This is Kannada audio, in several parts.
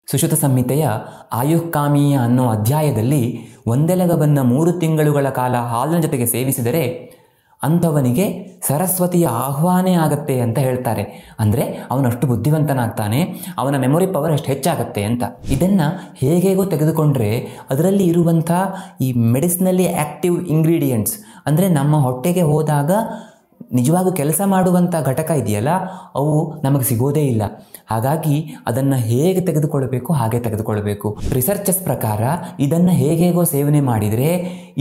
ಸುಶ್ರುತ ಸಂಹಿತೆಯ ಆಯುಃಕಾಮೀಯ ಅನ್ನೋ ಅಧ್ಯಾಯದಲ್ಲಿ ಒಂದೆಲಗವನ್ನು 3 ತಿಂಗಳುಗಳ ಕಾಲ ಹಾಲಿನ ಜೊತೆಗೆ ಸೇವಿಸಿದರೆ ಅಂಥವನಿಗೆ ಸರಸ್ವತಿಯ ಆಹ್ವಾನೇ ಆಗತ್ತೆ ಅಂತ ಹೇಳ್ತಾರೆ. ಅಂದರೆ ಅವನಷ್ಟು ಬುದ್ಧಿವಂತನಾಗ್ತಾನೆ, ಅವನ ಮೆಮೊರಿ ಪವರ್ ಅಷ್ಟು ಹೆಚ್ಚಾಗತ್ತೆ ಅಂತ. ಇದನ್ನು ಹೇಗೇಗೋ ತೆಗೆದುಕೊಂಡ್ರೆ ಅದರಲ್ಲಿ ಇರುವಂಥ ಈ ಮೆಡಿಸಿನಲ್ಲಿ ಆ್ಯಕ್ಟಿವ್ ಇಂಗ್ರೀಡಿಯೆಂಟ್ಸ್, ಅಂದರೆ ನಮ್ಮ ಹೊಟ್ಟೆಗೆ ಹೋದಾಗ ನಿಜವಾಗೂ ಕೆಲಸ ಮಾಡುವಂಥ ಘಟಕ ಇದೆಯಲ್ಲ, ಅವು ನಮಗೆ ಸಿಗೋದೇ ಇಲ್ಲ. ಹಾಗಾಗಿ ಅದನ್ನು ಹೇಗೆ ತೆಗೆದುಕೊಳ್ಬೇಕು ಹಾಗೆ ತೆಗೆದುಕೊಳ್ಬೇಕು. ರಿಸರ್ಚಸ್ ಪ್ರಕಾರ ಇದನ್ನು ಹೇಗೇಗೋ ಸೇವನೆ ಮಾಡಿದರೆ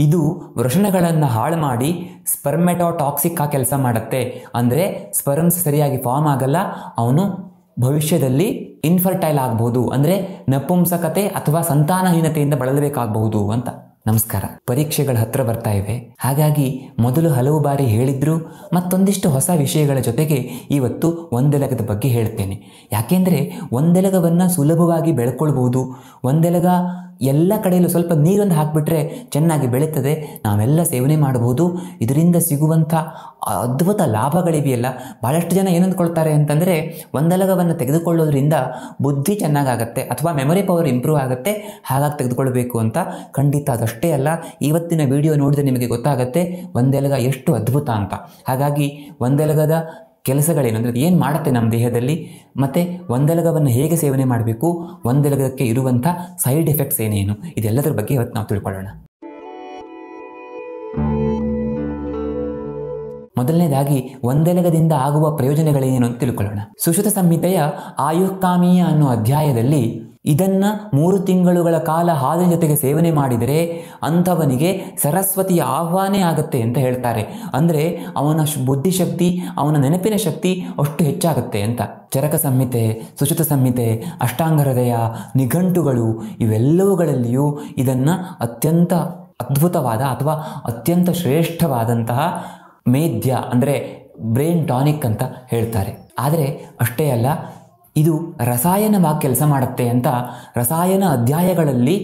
ಇದು ವೃಷಣಗಳನ್ನು ಹಾಳು ಮಾಡಿ ಸ್ಪರ್ಮೆಟೋಟಾಕ್ಸಿಕ್ ಆಗಿ ಕೆಲಸ ಮಾಡುತ್ತೆ. ಅಂದರೆ ಸ್ಪರ್ಮ್ಸ್ ಸರಿಯಾಗಿ ಫಾರ್ಮ್ ಆಗಲ್ಲ, ಅವನು ಭವಿಷ್ಯದಲ್ಲಿ ಇನ್ಫರ್ಟೈಲ್ ಆಗ್ಬೋದು, ಅಂದರೆ ನಪುಂಸಕತೆ ಅಥವಾ ಸಂತಾನಹೀನತೆಯಿಂದ ಬಳಲಬೇಕಾಗಬಹುದು ಅಂತ. ನಮಸ್ಕಾರ. ಪರೀಕ್ಷೆಗಳ ಹತ್ರ ಬರ್ತಾ ಇವೆ. ಹಾಗಾಗಿ ಮೊದಲು ಹಲವು ಬಾರಿ ಹೇಳಿದ್ರು, ಮತ್ತೊಂದಿಷ್ಟು ಹೊಸ ವಿಷಯಗಳ ಜೊತೆಗೆ ಇವತ್ತು ಒಂದೆಲಗದ ಬಗ್ಗೆ ಹೇಳ್ತೇನೆ. ಯಾಕೆಂದರೆ ಒಂದೆಲಗವನ್ನು ಸುಲಭವಾಗಿ ಬೆಳ್ಕೊಳ್ಬೋದು. ಒಂದೆಲಗ ಎಲ್ಲ ಕಡೆಯಲ್ಲೂ ಸ್ವಲ್ಪ ನೀರೊಂದು ಹಾಕಿಬಿಟ್ರೆ ಚೆನ್ನಾಗಿ ಬೆಳೀತದೆ, ನಾವೆಲ್ಲ ಸೇವನೆ ಮಾಡಬಹುದು. ಇದರಿಂದ ಸಿಗುವಂಥ ಅದ್ಭುತ ಲಾಭಗಳಿವೆಯಲ್ಲ. ಭಾಳಷ್ಟು ಜನ ಏನಂದ್ಕೊಳ್ತಾರೆ ಅಂತಂದರೆ ಒಂದೆಲಗವನ್ನು ತೆಗೆದುಕೊಳ್ಳೋದ್ರಿಂದ ಬುದ್ಧಿ ಚೆನ್ನಾಗಾಗತ್ತೆ ಅಥವಾ ಮೆಮೊರಿ ಪವರ್ ಇಂಪ್ರೂವ್ ಆಗುತ್ತೆ, ಹಾಗಾಗಿ ತೆಗೆದುಕೊಳ್ಬೇಕು ಅಂತ. ಖಂಡಿತ ಅದಷ್ಟೇ ಅಲ್ಲ. ಇವತ್ತಿನ ವಿಡಿಯೋ ನೋಡಿದ್ರೆ ನಿಮಗೆ ಗೊತ್ತಾಗುತ್ತೆ ಒಂದೆಲಗ ಎಷ್ಟು ಅದ್ಭುತ ಅಂತ. ಹಾಗಾಗಿ ಒಂದೆಲಗದ ಕೆಲಸಗಳೇನು, ಅಂದರೆ ಏನು ಮಾಡುತ್ತೆ ನಮ್ಮ ದೇಹದಲ್ಲಿ, ಮತ್ತು ಒಂದೆಲಗವನ್ನು ಹೇಗೆ ಸೇವನೆ ಮಾಡಬೇಕು, ಒಂದೆಲಗಕ್ಕೆ ಇರುವಂಥ ಸೈಡ್ ಎಫೆಕ್ಟ್ಸ್ ಏನೇನು, ಇದೆಲ್ಲದರ ಬಗ್ಗೆ ಇವತ್ತು ನಾವು ತಿಳ್ಕೊಳ್ಳೋಣ. ಮೊದಲನೇದಾಗಿ ಒಂದೆಲಗದಿಂದ ಆಗುವ ಪ್ರಯೋಜನಗಳೇನೇನು ಅಂತ ತಿಳ್ಕೊಳ್ಳೋಣ. ಸುಶ್ರುತ ಸಂಹಿತೆಯ ಆಯುಃಕಾಮೀಯ ಅನ್ನೋ ಅಧ್ಯಾಯದಲ್ಲಿ ಇದನ್ನು 3 ತಿಂಗಳುಗಳ ಕಾಲ ಹಾಲಿನ ಜೊತೆಗೆ ಸೇವನೆ ಮಾಡಿದರೆ ಅಂಥವನಿಗೆ ಸರಸ್ವತಿಯ ಆಹ್ವಾನೇ ಆಗುತ್ತೆ ಅಂತ ಹೇಳ್ತಾರೆ. ಅಂದರೆ ಅವನ ಬುದ್ಧಿಶಕ್ತಿ, ಅವನ ನೆನಪಿನ ಶಕ್ತಿ ಅಷ್ಟು ಹೆಚ್ಚಾಗುತ್ತೆ ಅಂತ. ಚರಕ ಸಂಹಿತೆ, ಸುಶ್ರುತ ಸಂಹಿತೆ, ಅಷ್ಟಾಂಗ ಹೃದಯ, ನಿಘಂಟುಗಳು ಇವೆಲ್ಲವುಗಳಲ್ಲಿಯೂ ಇದನ್ನು ಅತ್ಯಂತ ಅದ್ಭುತವಾದ ಅಥವಾ ಅತ್ಯಂತ ಶ್ರೇಷ್ಠವಾದಂತಹ ಮೇಧ್ಯ, ಅಂದರೆ ಬ್ರೈನ್ ಟಾನಿಕ್ ಅಂತ ಹೇಳ್ತಾರೆ. ಆದರೆ ಅಷ್ಟೇ ಅಲ್ಲ, ಇದು ರಸಾಯನವಾಗಿ ಕೆಲಸ ಮಾಡುತ್ತೆ ಅಂತ ರಸಾಯನ ಅಧ್ಯಾಯಗಳಲ್ಲಿ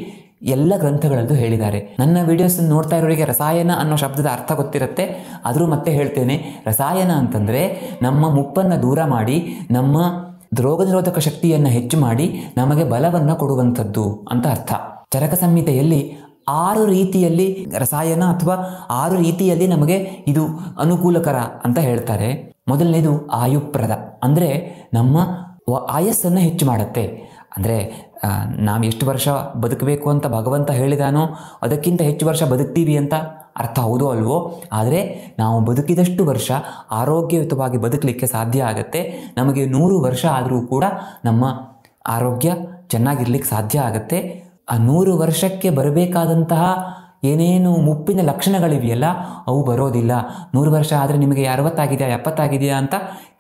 ಎಲ್ಲ ಗ್ರಂಥಗಳಲ್ಲೂ ಹೇಳಿದ್ದಾರೆ. ನನ್ನ ವಿಡಿಯೋಸನ್ನು ನೋಡ್ತಾ ಇರೋರಿಗೆ ರಸಾಯನ ಅನ್ನೋ ಶಬ್ದದ ಅರ್ಥ ಗೊತ್ತಿರುತ್ತೆ, ಆದರೂ ಮತ್ತೆ ಹೇಳ್ತೇನೆ. ರಸಾಯನ ಅಂತಂದರೆ ನಮ್ಮ ಮುಪ್ಪನ್ನು ದೂರ ಮಾಡಿ, ನಮ್ಮ ರೋಗ ನಿರೋಧಕ ಶಕ್ತಿಯನ್ನು ಹೆಚ್ಚು ಮಾಡಿ, ನಮಗೆ ಬಲವನ್ನು ಕೊಡುವಂಥದ್ದು ಅಂತ ಅರ್ಥ. ಚರಕ ಸಂಹಿತೆಯಲ್ಲಿ 6 ರೀತಿಯಲ್ಲಿ ರಸಾಯನ ಅಥವಾ 6 ರೀತಿಯಲ್ಲಿ ನಮಗೆ ಇದು ಅನುಕೂಲಕರ ಅಂತ ಹೇಳ್ತಾರೆ. ಮೊದಲನೇದು ಆಯುಪ್ರದ, ಅಂದರೆ ನಮ್ಮ ಆಯಸ್ಸನ್ನು ಹೆಚ್ಚು ಮಾಡುತ್ತೆ. ಅಂದರೆ ನಾವು ಎಷ್ಟು ವರ್ಷ ಬದುಕಬೇಕು ಅಂತ ಭಗವಂತ ಹೇಳಿದಾನೋ ಅದಕ್ಕಿಂತ ಹೆಚ್ಚು ವರ್ಷ ಬದುಕ್ತೀವಿ ಅಂತ ಅರ್ಥ, ಹೌದೋ ಅಲ್ವೋ? ಆದರೆ ನಾವು ಬದುಕಿದಷ್ಟು ವರ್ಷ ಆರೋಗ್ಯಯುತವಾಗಿ ಬದುಕಲಿಕ್ಕೆ ಸಾಧ್ಯ ಆಗುತ್ತೆ. ನಮಗೆ 100 ವರ್ಷ ಆದರೂ ಕೂಡ ನಮ್ಮ ಆರೋಗ್ಯ ಚೆನ್ನಾಗಿರ್ಲಿಕ್ಕೆ ಸಾಧ್ಯ ಆಗುತ್ತೆ. ಆ 100 ವರ್ಷಕ್ಕೆ ಬರಬೇಕಾದಂತಹ ಏನೇನು ಮುಪ್ಪಿನ ಲಕ್ಷಣಗಳಿವೆಯಲ್ಲ ಅವು ಬರೋದಿಲ್ಲ. 100 ವರ್ಷ ಆದರೆ ನಿಮಗೆ 60 ಆಗಿದೆಯಾ 70 ಆಗಿದೆಯಾ ಅಂತ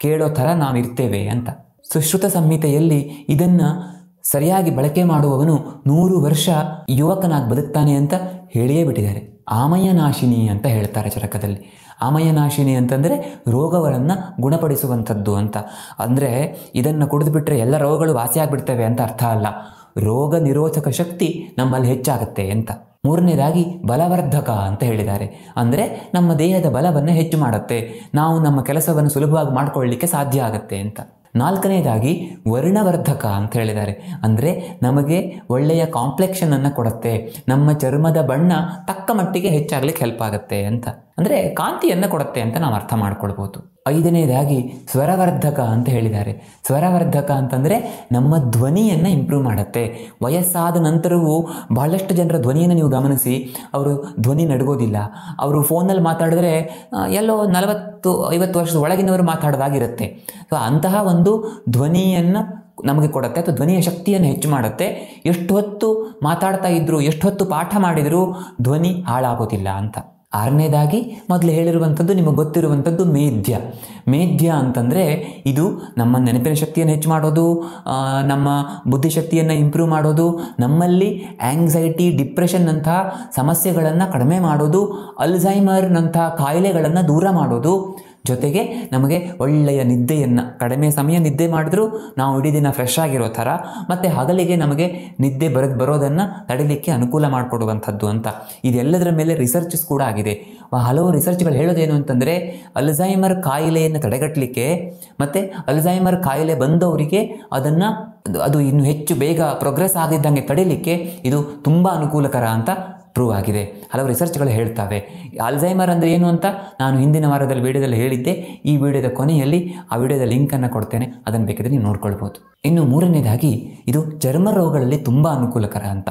ಕೇಳೋ ಥರ ನಾವಿರ್ತೇವೆ ಅಂತ. ಸುಶ್ರುತ ಸಂಹಿತೆಯಲ್ಲಿ ಇದನ್ನು ಸರಿಯಾಗಿ ಬಳಕೆ ಮಾಡುವವನು 100 ವರ್ಷ ಯುವಕನಾಗಿ ಬದುಕ್ತಾನೆ ಅಂತ ಹೇಳಿಯೇ ಬಿಟ್ಟಿದ್ದಾರೆ. ಆಮಯನಾಶಿನಿ ಅಂತ ಹೇಳ್ತಾರೆ ಚರಕದಲ್ಲಿ. ಆಮಯನಾಶಿನಿ ಅಂತಂದರೆ ರೋಗಗಳನ್ನು ಗುಣಪಡಿಸುವಂಥದ್ದು ಅಂತ. ಅಂದರೆ ಇದನ್ನು ಕುಡಿದುಬಿಟ್ರೆ ಎಲ್ಲ ರೋಗಗಳು ವಾಸಿಯಾಗಿಬಿಡ್ತವೆ ಅಂತ ಅರ್ಥ ಅಲ್ಲ. ರೋಗ ನಿರೋಧಕ ಶಕ್ತಿ ನಮ್ಮಲ್ಲಿ ಹೆಚ್ಚಾಗುತ್ತೆ ಅಂತ. ಮೂರನೇದಾಗಿ ಬಲವರ್ಧಕ ಅಂತ ಹೇಳಿದ್ದಾರೆ. ಅಂದರೆ ನಮ್ಮ ದೇಹದ ಬಲವನ್ನು ಹೆಚ್ಚು ಮಾಡುತ್ತೆ, ನಾವು ನಮ್ಮ ಕೆಲಸವನ್ನು ಸುಲಭವಾಗಿ ಮಾಡಿಕೊಳ್ಳಲಿಕ್ಕೆ ಸಾಧ್ಯ ಆಗುತ್ತೆ ಅಂತ. ನಾಲ್ಕನೇದಾಗಿ ವರ್ಣವರ್ಧಕ ಅಂತ ಹೇಳಿದ್ದಾರೆ. ಅಂದರೆ ನಮಗೆ ಒಳ್ಳೆಯ ಕಾಂಪ್ಲೆಕ್ಷನನ್ನು ಕೊಡುತ್ತೆ, ನಮ್ಮ ಚರ್ಮದ ಬಣ್ಣ ತಕ್ಕ ಮಟ್ಟಿಗೆ ಹೆಚ್ಚಾಗಲಿಕ್ಕೆ ಹೆಲ್ಪ್ ಆಗುತ್ತೆ ಅಂತ. ಅಂದರೆ ಕಾಂತಿಯನ್ನು ಕೊಡುತ್ತೆ ಅಂತ ನಾವು ಅರ್ಥ ಮಾಡ್ಕೊಳ್ಬೋದು. ಐದನೇದಾಗಿ ಸ್ವರವರ್ಧಕ ಅಂತ ಹೇಳಿದ್ದಾರೆ. ಸ್ವರವರ್ಧಕ ಅಂತಂದರೆ ನಮ್ಮ ಧ್ವನಿಯನ್ನು ಇಂಪ್ರೂವ್ ಮಾಡುತ್ತೆ. ವಯಸ್ಸಾದ ನಂತರವೂ ಬಹಳಷ್ಟು ಜನರ ಧ್ವನಿಯನ್ನು ನೀವು ಗಮನಿಸಿ, ಅವರು ಧ್ವನಿ ನಡಗೋದಿಲ್ಲ. ಅವರು ಫೋನಲ್ಲಿ ಮಾತಾಡಿದ್ರೆ ಎಲ್ಲೋ 40-50 ವರ್ಷದ ಒಳಗಿನವರು ಮಾತಾಡೋದಾಗಿರುತ್ತೆ. ಸೊ ಅಂತಹ ಒಂದು ಧ್ವನಿಯನ್ನು ನಮಗೆ ಕೊಡುತ್ತೆ ಅಥವಾ ಧ್ವನಿಯ ಶಕ್ತಿಯನ್ನು ಹೆಚ್ಚು ಮಾಡುತ್ತೆ. ಎಷ್ಟು ಹೊತ್ತು ಮಾತಾಡ್ತಾ ಇದ್ದರೂ, ಎಷ್ಟು ಹೊತ್ತು ಪಾಠ ಮಾಡಿದರೂ ಧ್ವನಿ ಹಾಳಾಗೋದಿಲ್ಲ ಅಂತ. ಆರನೇದಾಗಿ ಮೊದಲು ಹೇಳಿರುವಂಥದ್ದು ನಿಮಗೆ ಗೊತ್ತಿರುವಂಥದ್ದು ಮೇಧ್ಯ. ಮೇಧ್ಯ ಅಂತಂದರೆ ಇದು ನಮ್ಮ ನೆನಪಿನ ಶಕ್ತಿಯನ್ನು ಹೆಚ್ಚು ಮಾಡೋದು, ನಮ್ಮ ಬುದ್ಧಿಶಕ್ತಿಯನ್ನು ಇಂಪ್ರೂವ್ ಮಾಡೋದು, ನಮ್ಮಲ್ಲಿ ಆ್ಯಂಗ್ಸೈಟಿ, ಡಿಪ್ರೆಷನ್ನಂತಹ ಸಮಸ್ಯೆಗಳನ್ನು ಕಡಿಮೆ ಮಾಡೋದು, ಅಲ್ಝೈಮರ್ನಂತಹ ಕಾಯಿಲೆಗಳನ್ನು ದೂರ ಮಾಡೋದು, ಜೊತೆಗೆ ನಮಗೆ ಒಳ್ಳೆಯ ನಿದ್ದೆಯನ್ನು, ಕಡಿಮೆ ಸಮಯ ನಿದ್ದೆ ಮಾಡಿದ್ರೂ ನಾವು ಇಡೀ ದಿನ ಫ್ರೆಶ್ ಆಗಿರೋ ಥರ, ಮತ್ತು ಹಗಲಿಗೆ ನಮಗೆ ನಿದ್ದೆ ಬರೋದನ್ನು ತಡಿಲಿಕ್ಕೆ ಅನುಕೂಲ ಮಾಡಿಕೊಡುವಂಥದ್ದು ಅಂತ. ಇದೆಲ್ಲದರ ಮೇಲೆ ರಿಸರ್ಚಸ್ ಕೂಡ ಆಗಿದೆ. ಹಲವು ರಿಸರ್ಚ್ಗಳು ಹೇಳೋದೇನು ಅಂತಂದರೆ, ಅಲ್ಝೈಮರ್ ಕಾಯಿಲೆಯನ್ನು ತಡೆಗಟ್ಟಲಿಕ್ಕೆ ಮತ್ತು ಅಲ್ಝೈಮರ್ ಕಾಯಿಲೆ ಬಂದವರಿಗೆ ಅದು ಇನ್ನು ಹೆಚ್ಚು ಬೇಗ ಪ್ರೋಗ್ರೆಸ್ ಆಗಿದ್ದಂಗೆ ತಡಿಲಿಕ್ಕೆ ಇದು ತುಂಬ ಅನುಕೂಲಕರ ಅಂತ ಪ್ರೂವ್ ಆಗಿದೆ. ಹಲವು ರಿಸರ್ಚ್ಗಳು ಹೇಳ್ತವೆ. ಅಲ್ಝೈಮರ್ ಅಂದರೆ ಏನು ಅಂತ ನಾನು ಹಿಂದಿನ ವಾರದಲ್ಲಿ ವಿಡಿಯೋದಲ್ಲಿ ಹೇಳಿದ್ದೆ. ಈ ವಿಡಿಯೋದ ಕೊನೆಯಲ್ಲಿ ಆ ವಿಡಿಯೋದ ಲಿಂಕನ್ನು ಕೊಡ್ತೇನೆ, ಅದನ್ನು ಬೇಕಿದ್ರೆ ನೀವು ನೋಡ್ಕೊಳ್ಬೋದು. ಇನ್ನು ಮೂರನೇದಾಗಿ ಇದು ಚರ್ಮ ರೋಗಗಳಲ್ಲಿ ತುಂಬ ಅನುಕೂಲಕರ ಅಂತ.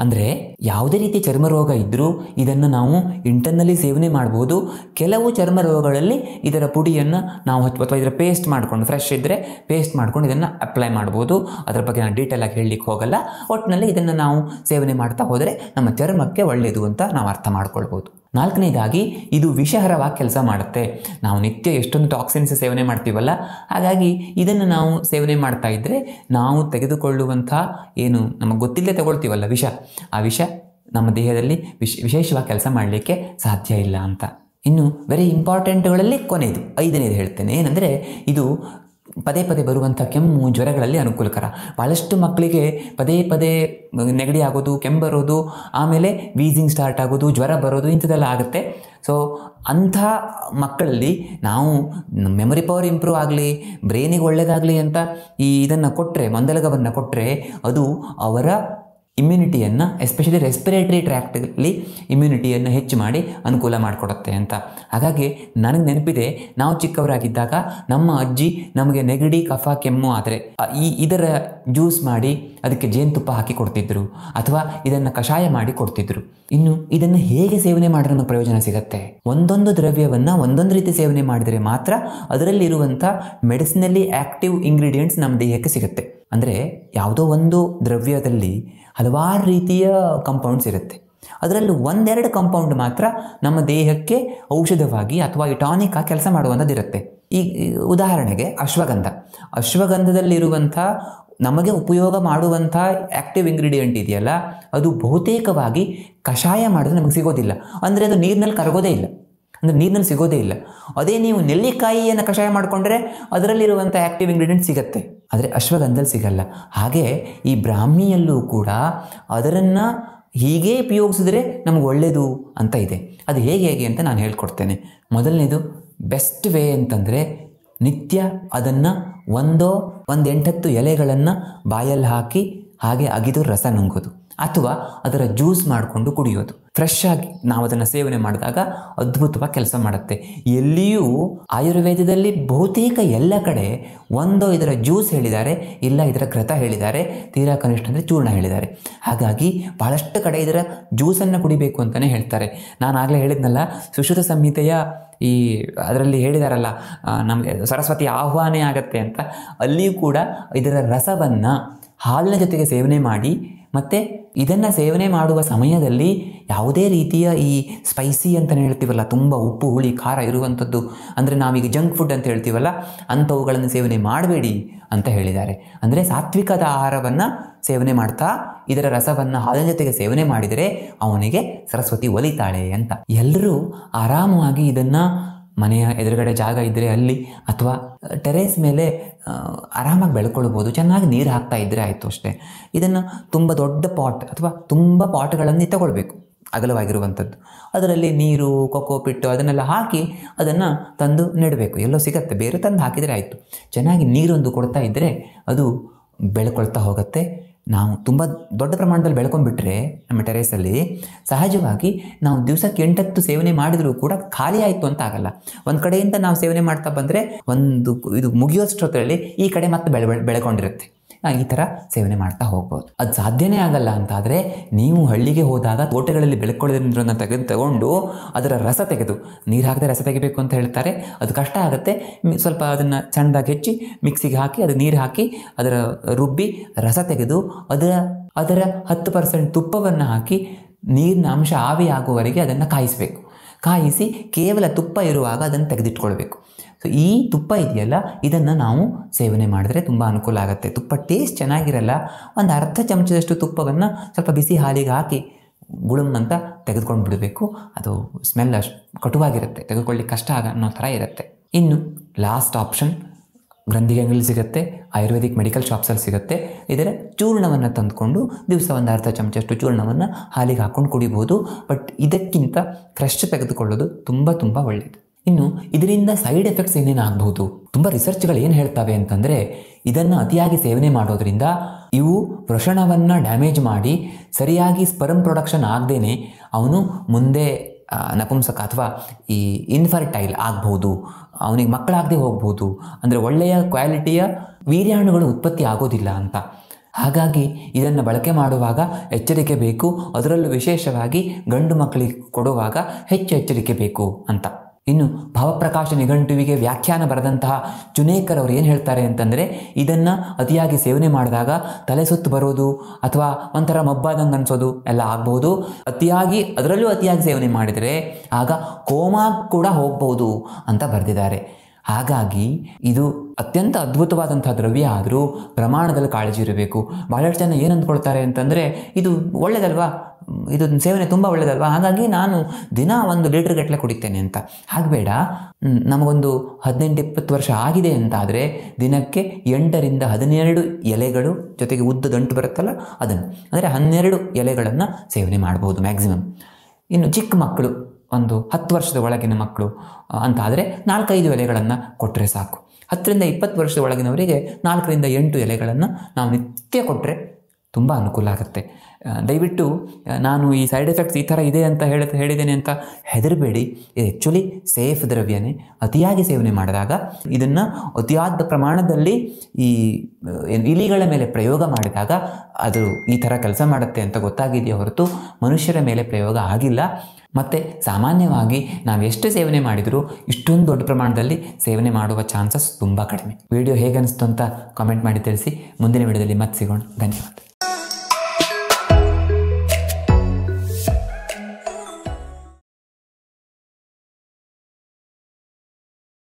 ಅಂದರೆ ಯಾವುದೇ ರೀತಿ ಚರ್ಮ ರೋಗ ಇದ್ದರೂ ಇದನ್ನು ನಾವು ಇಂಟರ್ನಲ್ಲಿ ಸೇವನೆ ಮಾಡ್ಬೋದು. ಕೆಲವು ಚರ್ಮ ರೋಗಗಳಲ್ಲಿ ಇದರ ಪುಡಿಯನ್ನು ನಾವು ಅಥವಾ ಇದರ ಪೇಸ್ಟ್ ಮಾಡಿಕೊಂಡು, ಫ್ರೆಶ್ ಇದ್ದರೆ ಪೇಸ್ಟ್ ಮಾಡ್ಕೊಂಡು ಇದನ್ನು ಅಪ್ಲೈ ಮಾಡ್ಬೋದು. ಅದರ ಬಗ್ಗೆ ನಾನು ಡೀಟೇಲಾಗಿ ಹೇಳಲಿಕ್ಕೆ ಹೋಗಲ್ಲ. ಒಟ್ಟಿನಲ್ಲಿ ಇದನ್ನು ನಾವು ಸೇವನೆ ಮಾಡ್ತಾ ಹೋದರೆ ನಮ್ಮ ಚರ್ಮಕ್ಕೆ ಒಳ್ಳೆಯದು ಅಂತ ನಾವು ಅರ್ಥ ಮಾಡ್ಕೊಳ್ಬೋದು. ನಾಲ್ಕನೇದಾಗಿ ಇದು ವಿಷಹರವಾಗಿ ಕೆಲಸ ಮಾಡುತ್ತೆ. ನಾವು ನಿತ್ಯ ಎಷ್ಟೊಂದು ಟಾಕ್ಸಿನ್ಸ್ ಸೇವನೆ ಮಾಡ್ತೀವಲ್ಲ, ಹಾಗಾಗಿ ಇದನ್ನು ನಾವು ಸೇವನೆ ಮಾಡ್ತಾ ಇದ್ದರೆ ನಾವು ತೆಗೆದುಕೊಳ್ಳುವಂಥ ಏನು ನಮಗೆ ಗೊತ್ತಿಲ್ಲದೆ ತಗೊಳ್ತೀವಲ್ಲ ವಿಷ, ಆ ವಿಷ ನಮ್ಮ ದೇಹದಲ್ಲಿ ವಿಶೇಷವಾಗಿ ಕೆಲಸ ಮಾಡಲಿಕ್ಕೆ ಸಾಧ್ಯ ಇಲ್ಲ ಅಂತ. ಇನ್ನು ವೆರಿ ಇಂಪಾರ್ಟೆಂಟ್ಗಳಲ್ಲಿ ಕೊನೆಯದು, ಐದನೇದು ಹೇಳ್ತೇನೆ. ಏನಂದರೆ ಇದು ಪದೇ ಪದೇ ಬರುವಂಥ ಕೆಮ್ಮು, ಜ್ವರಗಳಲ್ಲಿ ಅನುಕೂಲಕರ. ಭಾಳಷ್ಟು ಮಕ್ಕಳಿಗೆ ಪದೇ ಪದೇ ನೆಗಡಿ ಆಗೋದು, ಕೆಮ್ಮು ಬರೋದು, ಆಮೇಲೆ ವೀಸಿಂಗ್ ಸ್ಟಾರ್ಟ್ ಆಗೋದು, ಜ್ವರ ಬರೋದು, ಇಂಥದ್ದೆಲ್ಲ ಆಗುತ್ತೆ. ಸೊ ಅಂಥ ಮಕ್ಕಳಲ್ಲಿ ನಾವು ಮೆಮೊರಿ ಪವರ್ ಇಂಪ್ರೂವ್ ಆಗಲಿ, ಬ್ರೈನಿಗೆ ಒಳ್ಳೆಯದಾಗಲಿ ಅಂತ ಇದನ್ನು ಕೊಟ್ಟರೆ, ಮಂದಲಗವನ್ನು ಕೊಟ್ಟರೆ ಅದು ಅವರ ಇಮ್ಯುನಿಟಿಯನ್ನು, ಎಸ್ಪೆಷಲಿ ರೆಸ್ಪಿರೇಟರಿ ಟ್ರ್ಯಾಕ್ಟಲ್ಲಿ ಇಮ್ಯುನಿಟಿಯನ್ನು ಹೆಚ್ಚು ಮಾಡಿ ಅನುಕೂಲ ಮಾಡಿಕೊಡುತ್ತೆ ಅಂತ. ಹಾಗಾಗಿ ನನಗೆ ನೆನಪಿದೆ, ನಾವು ಚಿಕ್ಕವರಾಗಿದ್ದಾಗ ನಮ್ಮ ಅಜ್ಜಿ ನಮಗೆ ನೆಗಡಿ, ಕಫ, ಕೆಮ್ಮು ಆದರೆ ಇದರ ಜ್ಯೂಸ್ ಮಾಡಿ ಅದಕ್ಕೆ ಜೇನುತುಪ್ಪ ಹಾಕಿ ಕೊಡ್ತಿದ್ರು, ಅಥವಾ ಇದನ್ನು ಕಷಾಯ ಮಾಡಿ ಕೊಡ್ತಿದ್ರು. ಇನ್ನು ಇದನ್ನು ಹೇಗೆ ಸೇವನೆ ಮಾಡಿದ್ರೆ ನಮಗೆ ಪ್ರಯೋಜನ ಸಿಗುತ್ತೆ? ಒಂದೊಂದು ದ್ರವ್ಯವನ್ನು ಒಂದೊಂದು ರೀತಿ ಸೇವನೆ ಮಾಡಿದರೆ ಮಾತ್ರ ಅದರಲ್ಲಿರುವಂಥ ಮೆಡಿಸಿನಲ್ಲಿ ಆ್ಯಕ್ಟಿವ್ ಇಂಗ್ರೀಡಿಯೆಂಟ್ಸ್ ನಮ್ಮ ದೇಹಕ್ಕೆ ಸಿಗುತ್ತೆ. ಅಂದರೆ ಯಾವುದೋ ಒಂದು ದ್ರವ್ಯದಲ್ಲಿ ಹಲವಾರು ರೀತಿಯ ಕಂಪೌಂಡ್ಸ್ ಇರುತ್ತೆ. ಅದರಲ್ಲಿ ಒಂದೆರಡು ಕಂಪೌಂಡ್ ಮಾತ್ರ ನಮ್ಮ ದೇಹಕ್ಕೆ ಔಷಧವಾಗಿ ಅಥವಾ ಟಾನಿಕ್ ಆಗಿ ಕೆಲಸ ಮಾಡುವಂಥದ್ದಿರುತ್ತೆ. ಈ ಉದಾಹರಣೆಗೆ ಅಶ್ವಗಂಧದಲ್ಲಿರುವಂಥ ನಮಗೆ ಉಪಯೋಗ ಮಾಡುವಂಥ ಆ್ಯಕ್ಟಿವ್ ಇಂಗ್ರೀಡಿಯೆಂಟ್ ಇದೆಯಲ್ಲ, ಅದು ಬಹುತೇಕವಾಗಿ ಕಷಾಯ ಮಾಡಿದ್ರೆ ನಮಗೆ ಸಿಗೋದಿಲ್ಲ. ಅಂದರೆ ಅದು ನೀರಿನಲ್ಲಿ ಕರಗೋದೇ ಇಲ್ಲ, ಅಂದರೆ ನೀರಿನಲ್ಲಿ ಸಿಗೋದೇ ಇಲ್ಲ. ಅದೇ ನೀವು ನೆಲ್ಲಿಕಾಯಿಯನ್ನು ಕಷಾಯ ಮಾಡಿಕೊಂಡ್ರೆ ಅದರಲ್ಲಿರುವಂಥ ಆ್ಯಕ್ಟಿವ್ ಇಂಗ್ರೀಡಿಯೆಂಟ್ ಸಿಗುತ್ತೆ, ಆದರೆ ಅಶ್ವಗಂಧದಲ್ಲಿ ಸಿಗಲ್ಲ. ಹಾಗೆ ಈ ಬ್ರಾಹ್ಮಿಯಲ್ಲೂ ಕೂಡ ಅದನ್ನು ಹೀಗೆ ಉಪಯೋಗಿಸಿದ್ರೆ ನಮಗೆ ಒಳ್ಳೆಯದು ಅಂತ ಇದೆ. ಅದು ಹೇಗೆ ಅಂತ ನಾನು ಹೇಳ್ಕೊಡ್ತೇನೆ. ಮೊದಲನೇದು ಬೆಸ್ಟ್ ವೇ ಅಂತಂದರೆ, ನಿತ್ಯ ಅದನ್ನು ಒಂದು 8-10 ಎಲೆಗಳನ್ನು ಬಾಯಲ್ಲಿ ಹಾಕಿ ಹಾಗೆ ಅಗಿದು ರಸ ನುಂಗೋದು, ಅಥವಾ ಅದರ ಜ್ಯೂಸ್ ಮಾಡಿಕೊಂಡು ಕುಡಿಯೋದು. ಫ್ರೆಶ್ ಆಗಿ ನಾವು ಅದನ್ನು ಸೇವನೆ ಮಾಡಿದಾಗ ಅದ್ಭುತವಾಗಿ ಕೆಲಸ ಮಾಡುತ್ತೆ. ಎಲ್ಲಿಯೂ ಆಯುರ್ವೇದದಲ್ಲಿ ಬಹುತೇಕ ಎಲ್ಲ ಕಡೆ ಒಂದು ಇದರ ಜ್ಯೂಸ್ ಹೇಳಿದ್ದಾರೆ, ಇಲ್ಲ ಇದರ ಘೃತ ಹೇಳಿದ್ದಾರೆ, ತೀರಾ ಕನಿಷ್ಠ ಅಂದರೆ ಚೂರ್ಣ ಹೇಳಿದ್ದಾರೆ. ಹಾಗಾಗಿ ಭಾಳಷ್ಟು ಕಡೆ ಇದರ ಜ್ಯೂಸನ್ನು ಕುಡಿಬೇಕು ಅಂತಲೇ ಹೇಳ್ತಾರೆ. ನಾನು ಆಗಲೇ ಹೇಳಿದ್ನಲ್ಲ, ಸುಶ್ರುತ ಸಂಹಿತೆಯ ಅದರಲ್ಲಿ ಹೇಳಿದಾರಲ್ಲ, ನಮಗೆ ಸರಸ್ವತಿ ಆಹ್ವಾನ ಆಗತ್ತೆ ಅಂತ, ಅಲ್ಲಿಯೂ ಕೂಡ ಇದರ ರಸವನ್ನು ಹಾಲಿನ ಜೊತೆಗೆ ಸೇವನೆ ಮಾಡಿ, ಮತ್ತು ಇದನ್ನು ಸೇವನೆ ಮಾಡುವ ಸಮಯದಲ್ಲಿ ಯಾವುದೇ ರೀತಿಯ ಈ ಸ್ಪೈಸಿ ಅಂತಲೇ ಹೇಳ್ತೀವಲ್ಲ, ತುಂಬ ಉಪ್ಪು, ಹುಳಿ, ಖಾರ ಇರುವಂಥದ್ದು, ಅಂದರೆ ನಾವೀಗ ಜಂಕ್ ಫುಡ್ ಅಂತ ಹೇಳ್ತೀವಲ್ಲ, ಅಂಥವುಗಳನ್ನು ಸೇವನೆ ಮಾಡಬೇಡಿ ಅಂತ ಹೇಳಿದ್ದಾರೆ. ಅಂದರೆ ಸಾತ್ವಿಕದ ಆಹಾರವನ್ನು ಸೇವನೆ ಮಾಡ್ತಾ ಇದರ ರಸವನ್ನು ಹಾಲಿನ ಜೊತೆಗೆ ಸೇವನೆ ಮಾಡಿದರೆ ಅವನಿಗೆ ಸರಸ್ವತಿ ಒಲಿತಾಳೆ ಅಂತ. ಎಲ್ಲರೂ ಆರಾಮವಾಗಿ ಇದನ್ನು ಮನೆಯ ಎದುರುಗಡೆ ಜಾಗ ಇದ್ದರೆ ಅಲ್ಲಿ, ಅಥವಾ ಟೆರೇಸ್ ಮೇಲೆ ಆರಾಮಾಗಿ ಬೆಳ್ಕೊಳ್ಬೋದು. ಚೆನ್ನಾಗಿ ನೀರು ಹಾಕ್ತಾ ಇದ್ದರೆ ಆಯಿತು ಅಷ್ಟೇ. ಇದನ್ನು ತುಂಬ ದೊಡ್ಡ ಪಾಟ್ ಅಥವಾ ತುಂಬ ಪಾಟ್ಗಳನ್ನು ತಗೊಳ್ಬೇಕು, ಅಗಲವಾಗಿರುವಂಥದ್ದು. ಅದರಲ್ಲಿ ನೀರು, ಕೊಕೋ ಪಿಟ್ಟು ಅದನ್ನೆಲ್ಲ ಹಾಕಿ ಅದನ್ನು ತಂದು ನೆಡಬೇಕು. ಎಲ್ಲೋ ಸಿಗತ್ತೆ, ಬೇರೆ ತಂದು ಹಾಕಿದರೆ ಆಯಿತು. ಚೆನ್ನಾಗಿ ನೀರೊಂದು ಕೊಡ್ತಾ ಇದ್ದರೆ ಅದು ಬೆಳ್ಕೊಳ್ತಾ ಹೋಗುತ್ತೆ. ನಾವು ತುಂಬ ದೊಡ್ಡ ಪ್ರಮಾಣದಲ್ಲಿ ಬೆಳ್ಕೊಂಡ್ಬಿಟ್ರೆ ನಮ್ಮ ಟೆರೇಸಲ್ಲಿ ಸಹಜವಾಗಿ ನಾವು ದಿವಸಕ್ಕೆ 8-10 ಸೇವನೆ ಮಾಡಿದರೂ ಕೂಡ ಖಾಲಿ ಆಯಿತು ಅಂತ ಆಗಲ್ಲ. ಒಂದು ಕಡೆಯಿಂದ ನಾವು ಸೇವನೆ ಮಾಡ್ತಾ ಬಂದರೆ ಇದು ಮುಗಿಯೋಷ್ಟೊತ್ತರಲ್ಲಿ ಈ ಕಡೆ ಮತ್ತೆ ಬೆಳ್ಕೊಂಡಿರುತ್ತೆ. ಈ ಥರ ಸೇವನೆ ಮಾಡ್ತಾ ಹೋಗ್ಬೋದು. ಅದು ಸಾಧ್ಯನೇ ಆಗಲ್ಲ ಅಂತಾದರೆ ನೀವು ಹಳ್ಳಿಗೆ ಹೋದಾಗ ತೋಟಗಳಲ್ಲಿ ಬೆಳ್ಕೊಳ್ಳೋದ್ರಿಂದ ತಗೊಂಡು ಅದರ ರಸ ತೆಗೆದು, ನೀರು ಹಾಕಿದ್ರೆ ರಸ ತೆಗಿಬೇಕು ಅಂತ ಹೇಳ್ತಾರೆ, ಅದು ಕಷ್ಟ ಆಗುತ್ತೆ. ಸ್ವಲ್ಪ ಅದನ್ನು ಸಣ್ಣದಾಗಿ ಹೆಚ್ಚಿ ಮಿಕ್ಸಿಗೆ ಹಾಕಿ ಅದು ನೀರು ಹಾಕಿ ಅದರ ರುಬ್ಬಿ ರಸ ತೆಗೆದು ಅದರ 10% ತುಪ್ಪವನ್ನು ಹಾಕಿ ನೀರಿನ ಅಂಶ ಆವಿ ಆಗುವವರೆಗೆ ಅದನ್ನು ಕಾಯಿಸಬೇಕು. ಕಾಯಿಸಿ ಕೇವಲ ತುಪ್ಪ ಇರುವಾಗ ಅದನ್ನು ತೆಗೆದಿಟ್ಕೊಳ್ಬೇಕು. ಸೊ ಈ ತುಪ್ಪ ಇದೆಯಲ್ಲ, ಇದನ್ನು ನಾವು ಸೇವನೆ ಮಾಡಿದ್ರೆ ತುಂಬ ಅನುಕೂಲ ಆಗುತ್ತೆ. ತುಪ್ಪ ಟೇಸ್ಟ್ ಚೆನ್ನಾಗಿರಲ್ಲ, ಒಂದು ಅರ್ಧ ಚಮಚದಷ್ಟು ತುಪ್ಪವನ್ನು ಸ್ವಲ್ಪ ಬಿಸಿ ಹಾಲಿಗೆ ಹಾಕಿ ಗುಳುಮ್ ಅಂತ ತೆಗೆದುಕೊಂಡು ಬಿಡಬೇಕು. ಅದು ಸ್ಮೆಲ್ ಅಷ್ಟು ಕಟುವಾಗಿರುತ್ತೆ, ತೆಗೆದುಕೊಳ್ಳಿಕ್ಕೆ ಕಷ್ಟ ಅನ್ನೋ ಥರ ಇರುತ್ತೆ. ಇನ್ನು ಲಾಸ್ಟ್ ಆಪ್ಷನ್ ಗ್ರಂಥಿಗೆಗಳಲ್ಲಿ ಸಿಗುತ್ತೆ, ಆಯುರ್ವೇದಿಕ್ ಮೆಡಿಕಲ್ ಶಾಪ್ಸಲ್ಲಿ ಸಿಗುತ್ತೆ. ಇದರ ಚೂರ್ಣವನ್ನು ತಂದುಕೊಂಡು ದಿವಸ ಒಂದು ಅರ್ಧ ಚಮಚಷ್ಟು ಚೂರ್ಣವನ್ನು ಹಾಲಿಗೆ ಹಾಕ್ಕೊಂಡು ಕುಡಿಬೋದು. ಬಟ್ ಇದಕ್ಕಿಂತ ಫ್ರೆಶ್ ತೆಗೆದುಕೊಳ್ಳೋದು ತುಂಬ ತುಂಬ ಒಳ್ಳೆಯದು. ಇನ್ನು ಇದರಿಂದ ಸೈಡ್ ಎಫೆಕ್ಟ್ಸ್ ಏನೇನು ಆಗ್ಬೋದು, ತುಂಬ ರಿಸರ್ಚ್ಗಳು ಏನು ಹೇಳ್ತವೆ ಅಂತಂದರೆ, ಇದನ್ನು ಅತಿಯಾಗಿ ಸೇವನೆ ಮಾಡೋದ್ರಿಂದ ಇವು ವೃಷಣವನ್ನು ಡ್ಯಾಮೇಜ್ ಮಾಡಿ ಸರಿಯಾಗಿ ಸ್ಪರ್ಮ್ ಪ್ರೊಡಕ್ಷನ್ ಆಗದೇನೆ ಅವನು ಮುಂದೆ ನಪುಂಸಕ ಅಥವಾ ಈ ಇನ್ಫರ್ಟೈಲ್ ಆಗ್ಬೋದು, ಅವನಿಗೆ ಮಕ್ಕಳಾಗದೆ ಹೋಗ್ಬೋದು. ಅಂದರೆ ಒಳ್ಳೆಯ ಕ್ವಾಲಿಟಿಯ ವೀರ್ಯಾಣುಗಳು ಉತ್ಪತ್ತಿ ಆಗೋದಿಲ್ಲ ಅಂತ. ಹಾಗಾಗಿ ಇದನ್ನು ಬಳಕೆ ಮಾಡುವಾಗ ಎಚ್ಚರಿಕೆ ಬೇಕು. ಅದರಲ್ಲೂ ವಿಶೇಷವಾಗಿ ಗಂಡು ಮಕ್ಕಳಿಗೆ ಕೊಡುವಾಗ ಹೆಚ್ಚು ಎಚ್ಚರಿಕೆ ಬೇಕು ಅಂತ. ಇನ್ನು ಭಾವಪ್ರಕಾಶ ನಿಘಂಟುವಿಗೆ ವ್ಯಾಖ್ಯಾನ ಬರೆದಂತಹ ಚುನೇಕರ್ ಅವರು ಏನು ಹೇಳ್ತಾರೆ ಅಂತಂದರೆ, ಇದನ್ನು ಅತಿಯಾಗಿ ಸೇವನೆ ಮಾಡಿದಾಗ ತಲೆ ಸುತ್ತು ಬರೋದು ಅಥವಾ ಒಂಥರ ಮಬ್ಬಾದಂಗೆ ಅನಿಸೋದು ಎಲ್ಲ ಆಗ್ಬೋದು. ಅದರಲ್ಲೂ ಅತಿಯಾಗಿ ಸೇವನೆ ಮಾಡಿದರೆ ಆಗ ಕೋಮಾ ಕೂಡ ಹೋಗ್ಬೋದು ಅಂತ ಬರೆದಿದ್ದಾರೆ. ಹಾಗಾಗಿ ಇದು ಅತ್ಯಂತ ಅದ್ಭುತವಾದಂಥ ದ್ರವ್ಯ ಆದರೂ ಪ್ರಮಾಣದಲ್ಲಿ ಕಾಳಜಿ ಇರಬೇಕು. ಭಾಳಷ್ಟು ಜನ ಏನು ಅಂದ್ಕೊಳ್ತಾರೆ ಅಂತಂದರೆ, ಇದು ಒಳ್ಳೆಯದಲ್ವಾ, ಇದು ಸೇವನೆ ತುಂಬ ಒಳ್ಳೆಯದಲ್ವಾ, ಹಾಗಾಗಿ ನಾನು ದಿನ 1 ಲೀಟ್ರ್ ಗಟ್ಟಲೆ ಕುಡಿತೇನೆ ಅಂತ. ಹಾಗಬೇಡ. ನಮಗೊಂದು 18-20 ವರ್ಷ ಆಗಿದೆ ಅಂತಾದರೆ ದಿನಕ್ಕೆ 8ರಿಂದ 12 ಎಲೆಗಳು ಜೊತೆಗೆ ಉದ್ದ ದಂಟು ಬರುತ್ತಲ್ಲ ಅದನ್ನು, ಅಂದರೆ 12 ಎಲೆಗಳನ್ನು ಸೇವನೆ ಮಾಡ್ಬೋದು ಮ್ಯಾಕ್ಸಿಮಮ್. ಇನ್ನು ಚಿಕ್ಕ ಮಕ್ಕಳು, ಒಂದು 10 ವರ್ಷದ ಒಳಗಿನ ಮಕ್ಕಳು ಅಂತಾದರೆ 4-5 ಎಲೆಗಳನ್ನು ಕೊಟ್ಟರೆ ಸಾಕು. 10ರಿಂದ 20 ವರ್ಷದ ಒಳಗಿನವರಿಗೆ 4ರಿಂದ 8 ಎಲೆಗಳನ್ನು ನಾವು ನಿತ್ಯ ಕೊಟ್ಟರೆ ತುಂಬ ಅನುಕೂಲ ಆಗುತ್ತೆ. ದಯವಿಟ್ಟು ನಾನು ಈ ಸೈಡ್ ಎಫೆಕ್ಟ್ಸ್ ಈ ಥರ ಇದೆ ಅಂತ ಹೇಳಿದ್ದೇನೆ ಅಂತ ಹೆದರಬೇಡಿ. ಇದು ಆ್ಯಕ್ಚುಲಿ ಸೇಫ್ ದ್ರವ್ಯನೇ. ಅತಿಯಾಗಿ ಸೇವನೆ ಮಾಡಿದಾಗ ಇದನ್ನು ಅತಿಯಾದ ಪ್ರಮಾಣದಲ್ಲಿ ಈ ಇಲಿಗಳ ಮೇಲೆ ಪ್ರಯೋಗ ಮಾಡಿದಾಗ ಅದು ಈ ಥರ ಕೆಲಸ ಮಾಡುತ್ತೆ ಅಂತ ಗೊತ್ತಾಗಿದೆಯೇ ಹೊರತು ಮನುಷ್ಯರ ಮೇಲೆ ಪ್ರಯೋಗ ಆಗಿಲ್ಲ. ಮತ್ತು ಸಾಮಾನ್ಯವಾಗಿ ನಾವು ಎಷ್ಟು ಸೇವನೆ ಮಾಡಿದರೂ ಇಷ್ಟೊಂದು ದೊಡ್ಡ ಪ್ರಮಾಣದಲ್ಲಿ ಸೇವನೆ ಮಾಡುವ ಚಾನ್ಸಸ್ ತುಂಬ ಕಡಿಮೆ. ವಿಡಿಯೋ ಹೇಗೆ ಅನಿಸ್ತು ಅಂತ ಕಾಮೆಂಟ್ ಮಾಡಿ ತಿಳಿಸಿ. ಮುಂದಿನ ವಿಡಿಯೋದಲ್ಲಿ ಮತ್ತೆ ಸಿಗೋಣ. ಧನ್ಯವಾದ.